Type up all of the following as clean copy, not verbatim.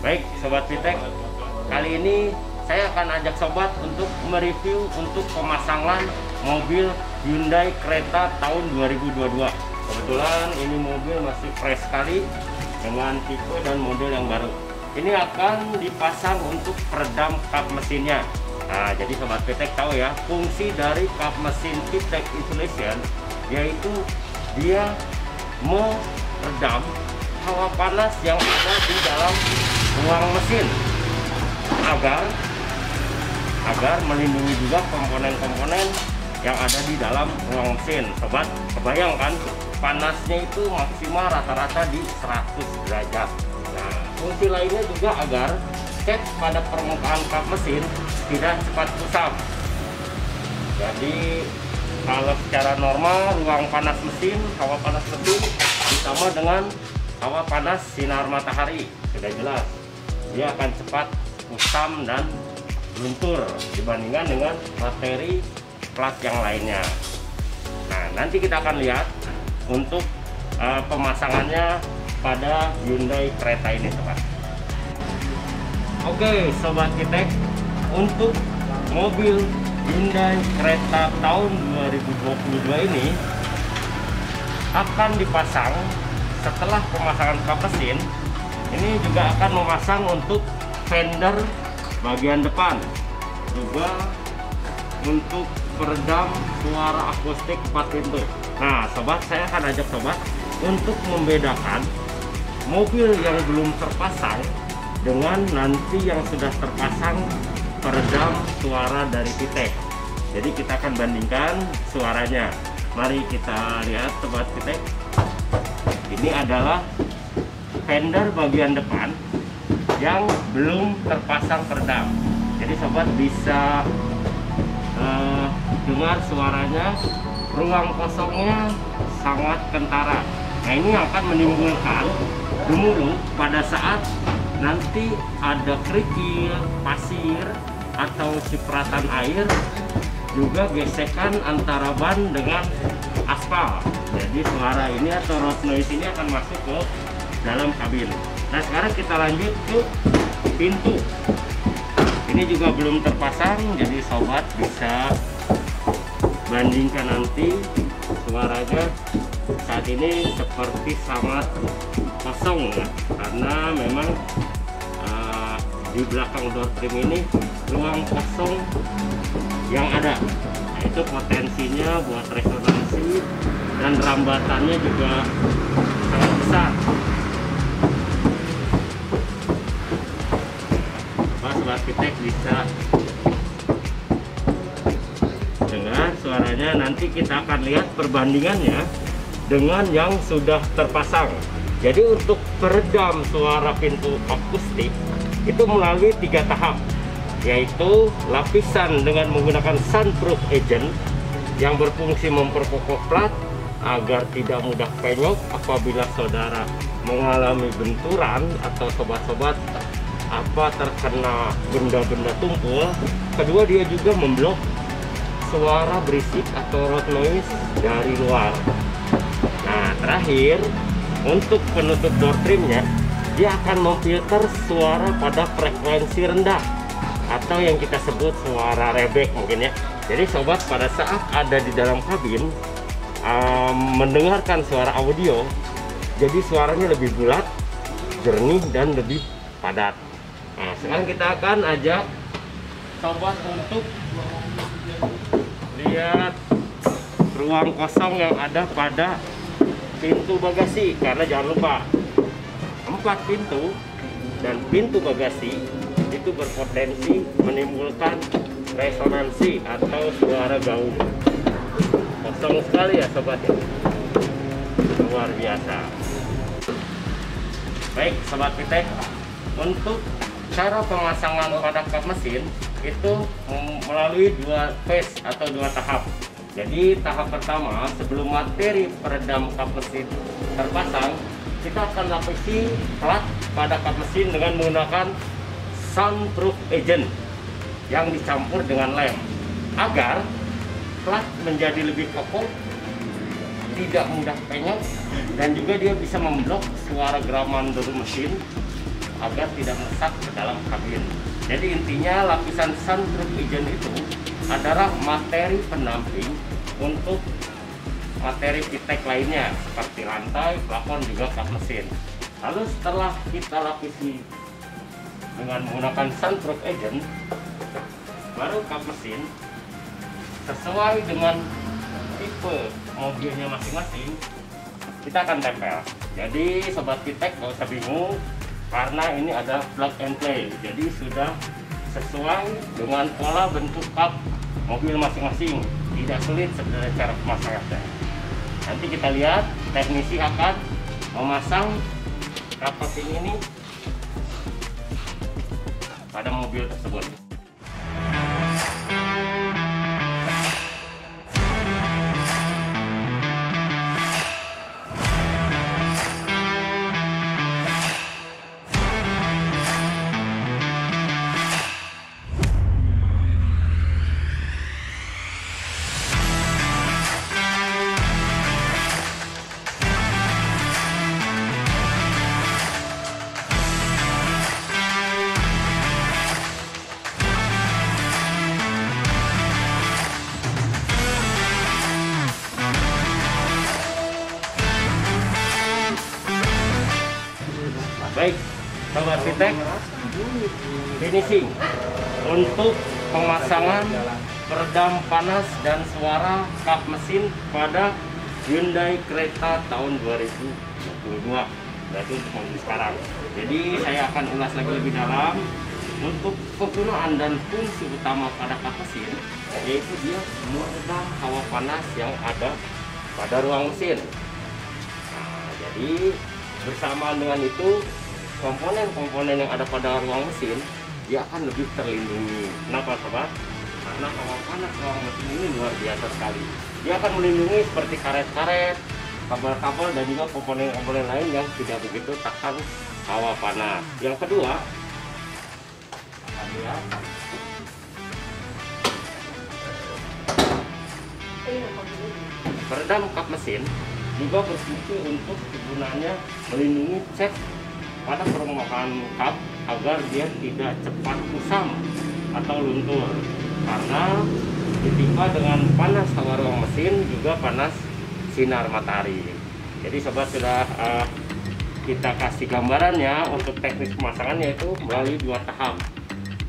Baik Sobat Vitek, kali ini saya akan ajak sobat untuk mereview untuk pemasangan mobil Hyundai Creta tahun 2022. Kebetulan ini mobil masih fresh sekali dengan tipe dan model yang baru. Ini akan dipasang untuk peredam kap mesinnya. Nah, jadi Sobat Vitek tahu ya, fungsi dari kap mesin Vitek Insulation yaitu dia meredam hawa panas yang ada di dalam ruang mesin agar melindungi juga komponen-komponen yang ada di dalam ruang mesin. Sobat, kebayangkan panasnya itu maksimal rata-rata di 100 derajat. Nah, fungsi lainnya juga agar cat pada permukaan kap mesin tidak cepat kusam. Jadi kalau secara normal ruang panas mesin, hawa panas mesin ditambah dengan hawa panas sinar matahari, sudah jelas dia akan cepat kusam dan luntur dibandingkan dengan materi plat yang lainnya. Nah, nanti kita akan lihat untuk pemasangannya pada Hyundai Creta ini, sobat. Oke, Sobat Vitek, untuk mobil Hyundai Creta tahun 2022 ini akan dipasang setelah pemasangan kap mesin. Ini juga akan memasang untuk fender bagian depan, juga untuk peredam suara akustik 4 pintu. Nah, sobat, saya akan ajak sobat untuk membedakan mobil yang belum terpasang dengan nanti yang sudah terpasang peredam suara dari Vitek. Jadi kita akan bandingkan suaranya. Mari kita lihat, Sobat Vitek. Ini adalah fender bagian depan yang belum terpasang peredam. Jadi sobat bisa dengar suaranya, ruang kosongnya sangat kentara. Nah, ini akan menimbulkan gemuruh pada saat nanti ada kerikil, pasir, atau cipratan air, juga gesekan antara ban dengan aspal. Jadi suara ini atau road noise ini akan masuk ke dalam kabin. Nah, sekarang kita lanjut ke pintu. Ini juga belum terpasang, jadi sobat bisa bandingkan nanti suaranya. Saat ini seperti sangat kosong ya, karena memang di belakang door trim ini ruang kosong yang ada. Nah, itu potensinya buat resonansi dan rambatannya juga sangat besar. Sobat Vitek bisa dengar suaranya. Nanti kita akan lihat perbandingannya dengan yang sudah terpasang. Jadi untuk peredam suara pintu akustik itu melalui 3 tahap, yaitu lapisan dengan menggunakan sunproof agent yang berfungsi memperkokoh plat agar tidak mudah penyok apabila saudara mengalami benturan atau sobat-sobat terkena benda-benda tumpul. Kedua, dia juga memblok suara berisik atau road noise dari luar. Nah, terakhir untuk penutup door trimnya, dia akan memfilter suara pada frekuensi rendah atau yang kita sebut suara rebek mungkin ya. Jadi sobat pada saat ada di dalam kabin mendengarkan suara audio, jadi suaranya lebih bulat, jernih, dan lebih padat. Nah, sekarang kita akan ajak sobat untuk lihat ruang kosong yang ada pada pintu bagasi, karena jangan lupa 4 pintu dan pintu bagasi itu berpotensi menimbulkan resonansi atau suara gaung. Kosong sekali ya sobat ya, luar biasa. Baik Sobat Vitek, untuk cara pemasangan pada kap mesin itu melalui 2 phase atau 2 tahap. Jadi tahap pertama, sebelum materi peredam kap mesin terpasang, kita akan lapisi plat pada kap mesin dengan menggunakan sunproof agent yang dicampur dengan lem agar plat menjadi lebih kokoh, tidak mudah penyok, dan juga dia bisa memblok suara geraman dari mesin agar tidak meresap ke dalam kabin. Jadi intinya lapisan sunroof agent itu adalah materi pendamping untuk materi VTEC lainnya seperti lantai, plafon, juga kap mesin. Lalu setelah kita lapisi dengan menggunakan sunroof agent, baru kap mesin sesuai dengan tipe mobilnya masing-masing kita akan tempel. Jadi sobat VTEC nggak usah bingung, karena ini ada plug and play, jadi sudah sesuai dengan pola bentuk kap mobil masing-masing, tidak sulit sebenarnya cara pemasangannya. Nanti kita lihat teknisi akan memasang kap mesin ini pada mobil tersebut. Baik, sobat VTEC, finishing untuk pemasangan peredam panas dan suara kap mesin pada Hyundai Creta tahun 2022. Berarti untuk mobil sekarang. Jadi saya akan ulas lagi lebih dalam untuk kegunaan dan fungsi utama pada kap mesin, yaitu dia meredam hawa panas yang ada pada ruang mesin. Nah, jadi bersamaan dengan itu, komponen-komponen yang ada pada ruang mesin dia akan lebih terlindungi. Kenapa sobat? Karena hawa panas ruang mesin ini luar biasa sekali. Dia akan melindungi seperti karet-karet, kabel-kabel, dan juga komponen-komponen lain yang tidak begitu tahan hawa panas. Yang kedua, kita lihat peredam kap mesin juga berfungsi untuk kegunaannya melindungi cat pada permukaan kap agar dia tidak cepat kusam atau luntur, karena ditimpa dengan panas hawa ruang mesin juga panas sinar matahari. Jadi sobat sudah kita kasih gambarannya untuk teknis pemasangannya, itu melalui 2 tahap: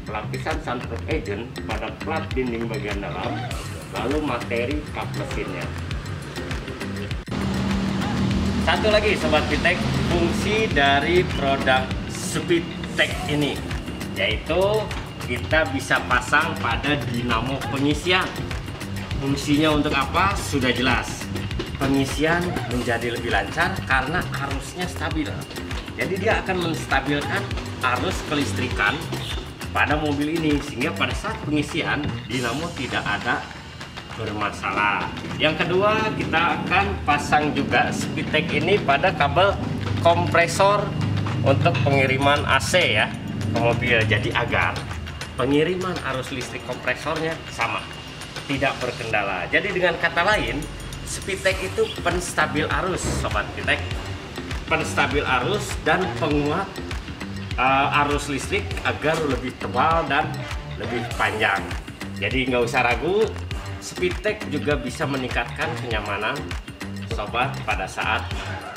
pelapisan sunroof agent pada plat dinding bagian dalam, lalu materi kap mesinnya. Satu lagi sobat VTEC, fungsi dari produk SpeedTech ini, yaitu kita bisa pasang pada dinamo pengisian. Fungsinya untuk apa? Sudah jelas, pengisian menjadi lebih lancar karena arusnya stabil. Jadi dia akan menstabilkan arus kelistrikan pada mobil ini, sehingga pada saat pengisian dinamo tidak ada bermasalah. Yang kedua, kita akan pasang juga SpeedTech ini pada kabel kompresor untuk pengiriman AC ya ke mobil. Jadi agar pengiriman arus listrik kompresornya sama, tidak berkendala. Jadi dengan kata lain, SpeedTech itu penstabil arus sobat VTEC, penstabil arus dan penguat arus listrik agar lebih tebal dan lebih panjang. Jadi nggak usah ragu, SpeedTech juga bisa meningkatkan kenyamanan sobat pada saat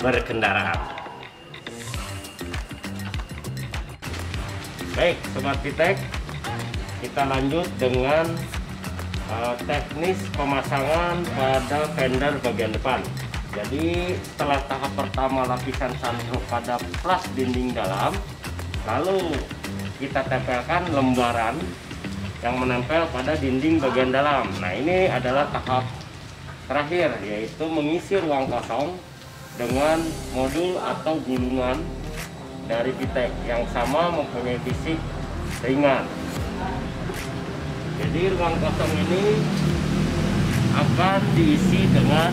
berkendara. Baik sobat VTEC, kita lanjut dengan teknis pemasangan pada fender bagian depan. Jadi setelah tahap pertama lapisan sunroof pada plas dinding dalam, lalu kita tempelkan lembaran yang menempel pada dinding bagian dalam. Nah, ini adalah tahap terakhir, yaitu mengisi ruang kosong dengan modul atau gulungan dari VTEC yang sama mempunyai fisik ringan. Jadi ruang kosong ini akan diisi dengan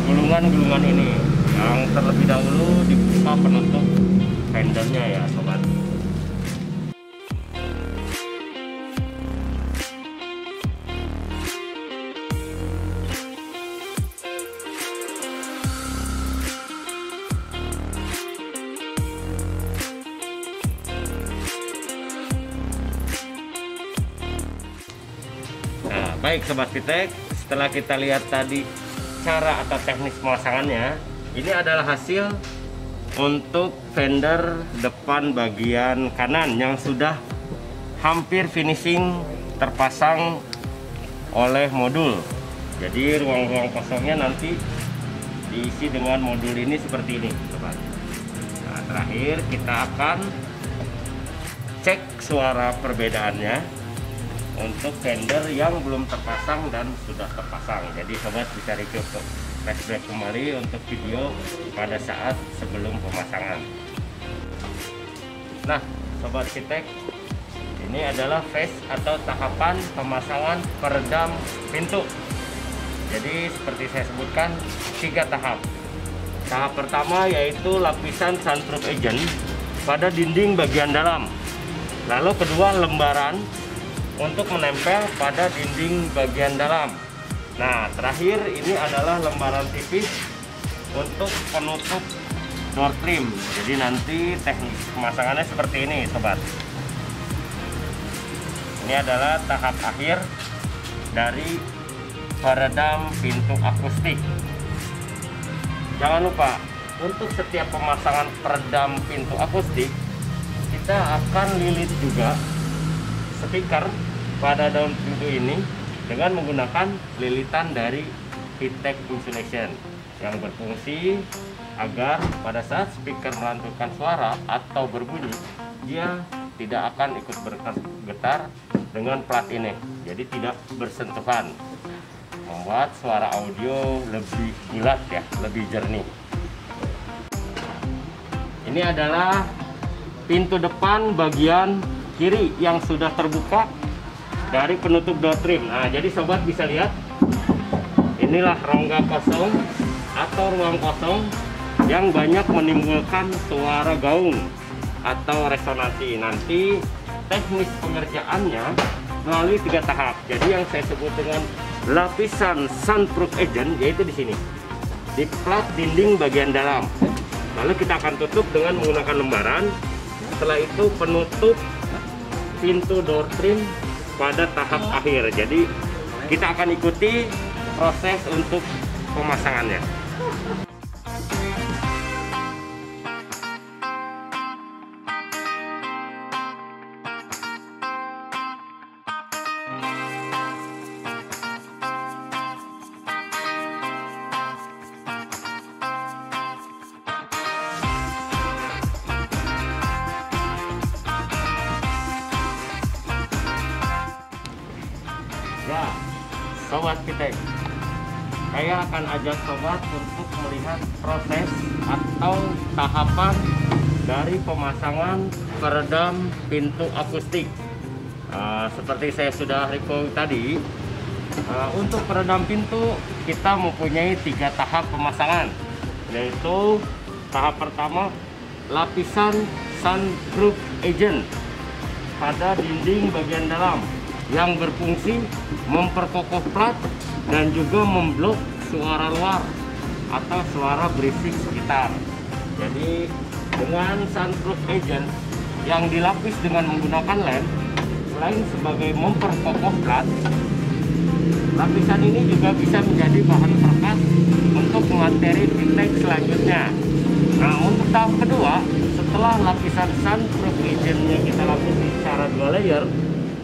gulungan-gulungan ini yang terlebih dahulu dibuka penutup fendernya ya sobat. Baik Sobat Arsitek, setelah kita lihat tadi cara atau teknis pemasangannya, ini adalah hasil untuk fender depan bagian kanan yang sudah hampir finishing terpasang oleh modul. Jadi ruang-ruang kosongnya nanti diisi dengan modul ini seperti ini, sobat. Nah, terakhir kita akan cek suara perbedaannya untuk fender yang belum terpasang dan sudah terpasang. Jadi sobat bisa review flashback kembali untuk video pada saat sebelum pemasangan. Nah, sobat arsitek, ini adalah phase atau tahapan pemasangan peredam pintu. Jadi seperti saya sebutkan 3 tahap. Tahap pertama yaitu lapisan sunproof agent pada dinding bagian dalam. Lalu kedua, lembaran untuk menempel pada dinding bagian dalam. Nah, terakhir ini adalah lembaran tipis untuk penutup door trim. Jadi nanti teknik pemasangannya seperti ini, sobat. Ini adalah tahap akhir dari peredam pintu akustik. Jangan lupa, untuk setiap pemasangan peredam pintu akustik, kita akan lilit juga speaker pada daun pintu ini dengan menggunakan lilitan dari Heattech Insulation yang berfungsi agar pada saat speaker melantungkan suara atau berbunyi, dia tidak akan ikut bergetar dengan plat ini, jadi tidak bersentuhan, membuat suara audio lebih bulat ya, lebih jernih. Ini adalah pintu depan bagian kiri yang sudah terbuka dari penutup door trim. Nah, jadi sobat bisa lihat, inilah rongga kosong atau ruang kosong yang banyak menimbulkan suara gaung atau resonansi. Nanti teknis pengerjaannya melalui 3 tahap. Jadi yang saya sebut dengan lapisan sunproof agent yaitu di sini, di plat dinding bagian dalam. Lalu kita akan tutup dengan menggunakan lembaran. Setelah itu penutup pintu door trim pada tahap akhir. Jadi kita akan ikuti proses untuk pemasangannya. Ya, sobat arsitek, saya akan ajak sobat untuk melihat proses atau tahapan dari pemasangan peredam pintu akustik. Seperti saya sudah review tadi, untuk peredam pintu kita mempunyai 3 tahap pemasangan, yaitu tahap pertama lapisan sunproof agent pada dinding bagian dalam yang berfungsi memperkokoh plat dan juga memblok suara luar atau suara berisik sekitar. Jadi dengan sunproof agent yang dilapis dengan menggunakan lem, selain sebagai memperkokoh plat, lapisan ini juga bisa menjadi bahan perekat untuk materi Heattech selanjutnya. Nah, untuk tahap kedua, setelah lapisan sunproof agentnya kita lapisi secara 2 layer,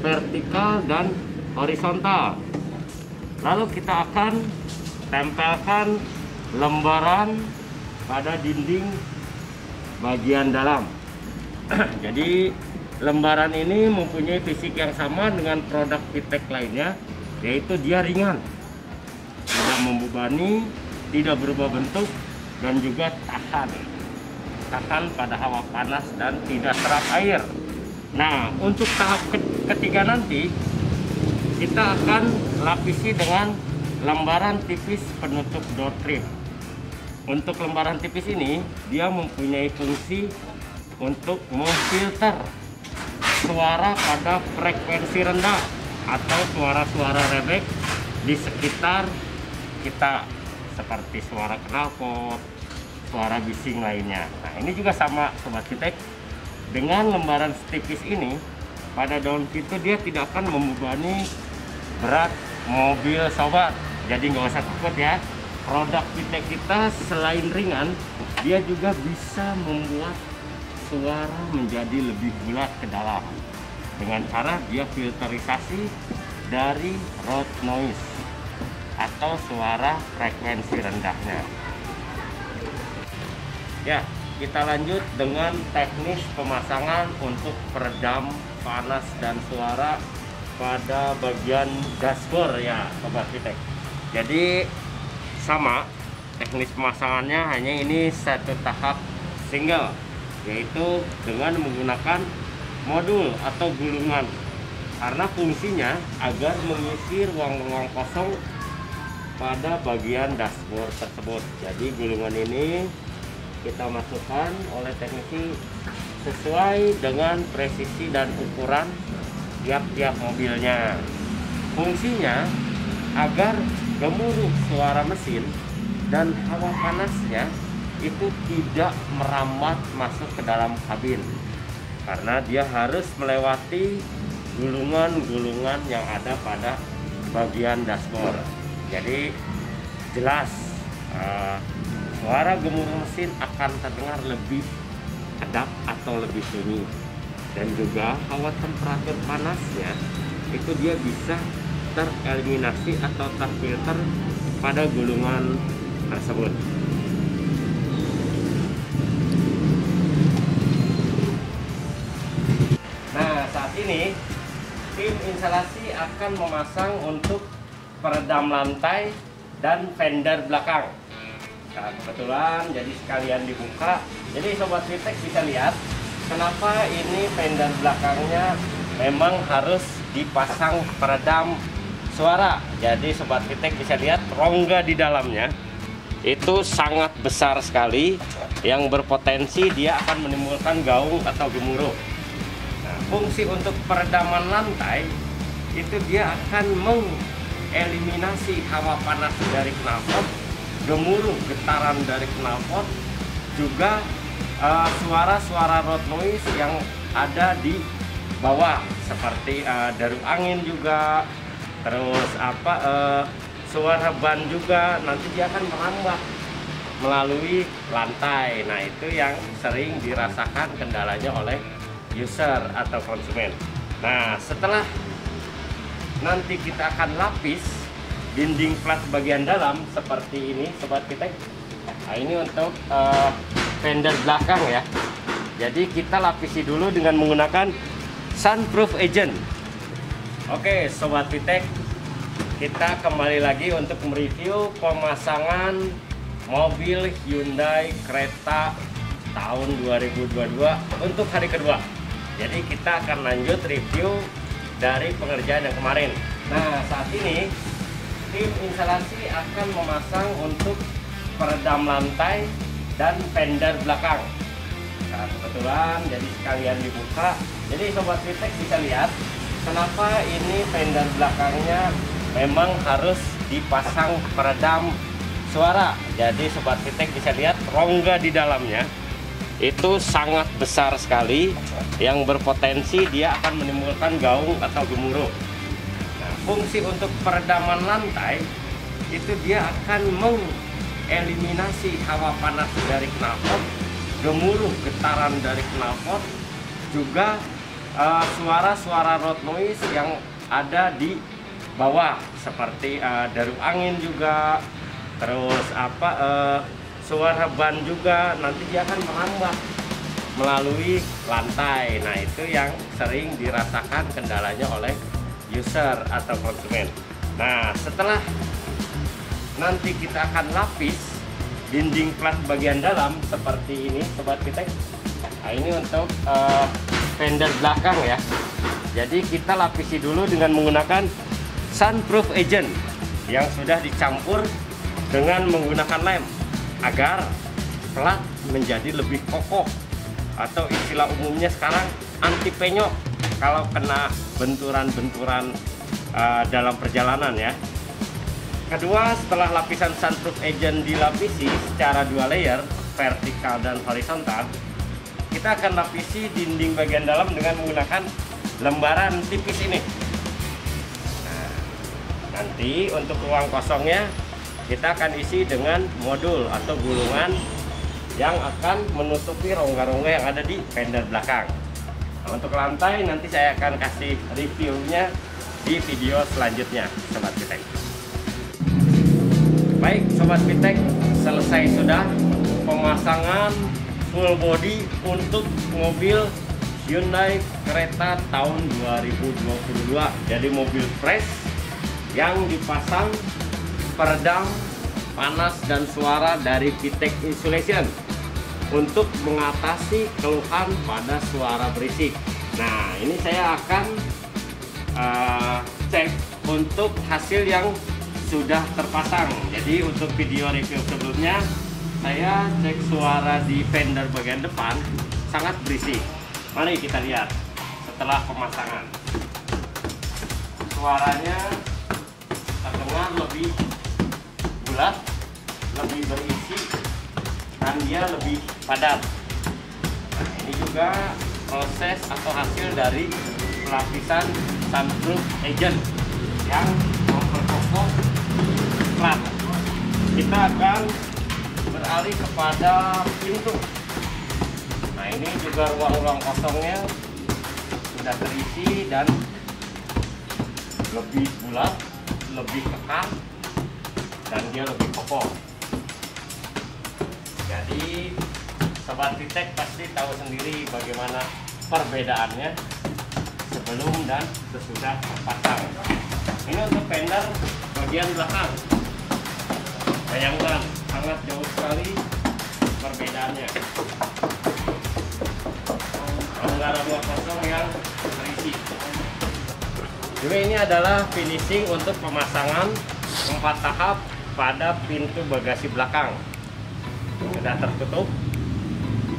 vertikal dan horizontal, lalu kita akan tempelkan lembaran pada dinding bagian dalam. Jadi lembaran ini mempunyai fisik yang sama dengan produk Heattech lainnya, yaitu dia ringan, tidak membebani, tidak berubah bentuk, dan juga tahan pada hawa panas dan tidak serap air. Nah, untuk tahap ketiga nanti kita akan lapisi dengan lembaran tipis penutup door trim. Untuk lembaran tipis ini, dia mempunyai fungsi untuk memfilter suara pada frekuensi rendah atau suara-suara rebek di sekitar kita, seperti suara knalpot, suara bising lainnya. Nah, ini juga sama sobat arsitek. Dengan lembaran tipis ini pada daun pintu, dia tidak akan membebani berat mobil sobat. Jadi nggak usah takut ya. Produk VTEC kita selain ringan, dia juga bisa membuat suara menjadi lebih bulat ke dalam dengan cara dia filterisasi dari road noise atau suara frekuensi rendahnya. Ya, kita lanjut dengan teknis pemasangan untuk peredam panas dan suara pada bagian dashboard ya sobat VTEC. Jadi sama teknis pemasangannya, hanya ini satu tahap single, yaitu dengan menggunakan modul atau gulungan, karena fungsinya agar mengisi ruang-ruang kosong pada bagian dashboard tersebut. Jadi gulungan ini kita masukkan oleh teknisi sesuai dengan presisi dan ukuran tiap-tiap mobilnya. Fungsinya agar gemuruh suara mesin dan hawa panasnya itu tidak merambat masuk ke dalam kabin, karena dia harus melewati gulungan-gulungan yang ada pada bagian dashboard. Jadi jelas suara gemuruh mesin akan terdengar lebih kedap atau lebih sunyi, dan juga hawa temperatur panasnya itu dia bisa tereliminasi atau terfilter pada gulungan tersebut. Nah, saat ini tim instalasi akan memasang untuk peredam lantai dan fender belakang. Nah, kebetulan jadi sekalian dibuka. Jadi sobat VTEC bisa lihat kenapa ini fender belakangnya memang harus dipasang peredam suara. Jadi sobat VTEC bisa lihat rongga di dalamnya itu sangat besar sekali, yang berpotensi dia akan menimbulkan gaung atau gemuruh. Nah, fungsi untuk peredaman lantai itu dia akan mengeliminasi hawa panas dari knalpot, gemuruh getaran dari knalpot, juga suara-suara road noise yang ada di bawah seperti deru angin juga, terus suara ban juga nanti dia akan merambat melalui lantai. Nah, itu yang sering dirasakan kendalanya oleh user atau konsumen. Nah, setelah nanti kita akan lapis dinding plat bagian dalam seperti ini sobat VTEC. Nah, ini untuk fender belakang ya. Jadi kita lapisi dulu dengan menggunakan sunroof agent. Oke sobat VTEC, kita kembali lagi untuk mereview pemasangan mobil Hyundai Creta tahun 2022 untuk hari kedua. Jadi kita akan lanjut review dari pengerjaan yang kemarin. Nah, saat ini tim instalasi akan memasang untuk peredam lantai dan fender belakang. Nah, kebetulan jadi sekalian dibuka. Jadi sobat VTEC bisa lihat kenapa ini fender belakangnya memang harus dipasang peredam suara. Jadi sobat VTEC bisa lihat rongga di dalamnya itu sangat besar sekali, yang berpotensi dia akan menimbulkan gaung atau gemuruh. Nah, fungsi untuk peredaman lantai itu dia akan mengeliminasi hawa panas dari knalpot, gemuruh getaran dari knalpot, juga suara-suara road noise yang ada di bawah seperti deru angin juga, terus suara ban juga nanti dia akan merambat melalui lantai. Nah, itu yang sering dirasakan kendalanya oleh user atau konsumen. Nah, setelah nanti kita akan lapis dinding plat bagian dalam seperti ini sobat VTEC. Nah, ini untuk fender belakang ya. Jadi kita lapisi dulu dengan menggunakan sunroof agent yang sudah dicampur dengan menggunakan lem agar plat menjadi lebih kokoh, atau istilah umumnya sekarang anti penyok kalau kena benturan-benturan dalam perjalanan ya. Kedua, setelah lapisan sunroof agent dilapisi secara 2 layer vertikal dan horizontal, kita akan lapisi dinding bagian dalam dengan menggunakan lembaran tipis ini. Nah, Nanti untuk ruang kosongnya kita akan isi dengan modul atau gulungan yang akan menutupi rongga-rongga yang ada di fender belakang. Nah, untuk lantai nanti saya akan kasih reviewnya di video selanjutnya, Sobat Pitek. Baik, Sobat Pitek, selesai sudah pemasangan full body untuk mobil Hyundai Creta tahun 2022. Jadi mobil fresh yang dipasang peredam panas dan suara dari Pitek Insulation untuk mengatasi keluhan pada suara berisik. Nah, ini saya akan cek untuk hasil yang sudah terpasang. Jadi untuk video review sebelumnya saya cek suara di fender bagian depan sangat berisik. Mari kita lihat setelah pemasangan. Suaranya terdengar lebih bulat, lebih berisi, dan dia lebih padat. Nah, ini juga proses atau hasil dari pelapisan soundproof agent yang memperkokoh plat. Kita akan beralih kepada pintu. Nah, ini juga ruang-ruang kosongnya sudah terisi dan lebih bulat, lebih kekar, dan dia lebih kokoh. Jadi Sobat Pitek pasti tahu sendiri bagaimana perbedaannya sebelum dan sesudah terpasang. Ini untuk fender bagian belakang. Bayangkan sangat jauh sekali perbedaannya. Rongga ruang kosong yang terisi. Juga ini adalah finishing untuk pemasangan 4 tahap pada pintu bagasi belakang. Sudah tertutup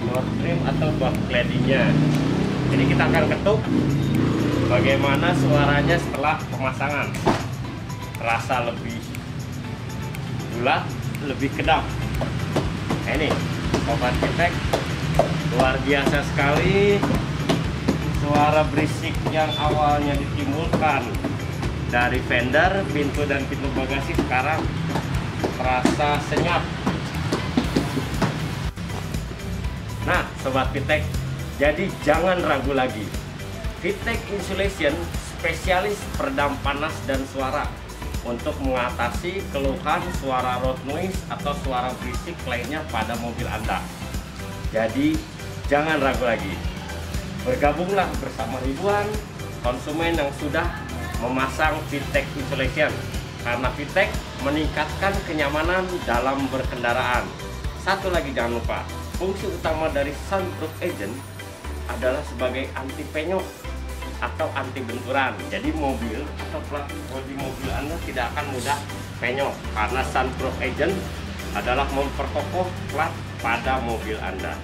door trim atau bak claddingnya. Jadi kita akan ketuk bagaimana suaranya setelah pemasangan. Terasa lebih bulat, lebih kedap. Nah, ini Sobat Pitek, luar biasa sekali. Suara berisik yang awalnya ditimbulkan dari fender, pintu dan pintu bagasi sekarang terasa senyap. Nah, Sobat Pitek, jadi jangan ragu lagi. Pitek Insulation spesialis peredam panas dan suara untuk mengatasi keluhan suara road noise atau suara berisik lainnya pada mobil Anda. Jadi jangan ragu lagi. Bergabunglah bersama ribuan konsumen yang sudah memasang Pitek Insulation, karena Pitek meningkatkan kenyamanan dalam berkendaraan. Satu lagi jangan lupa, fungsi utama dari soundproof agent adalah sebagai anti penyok atau anti benturan. Jadi mobil atau plat bodi mobil Anda tidak akan mudah penyok, karena soundproof agent adalah memperkokoh plat pada mobil Anda.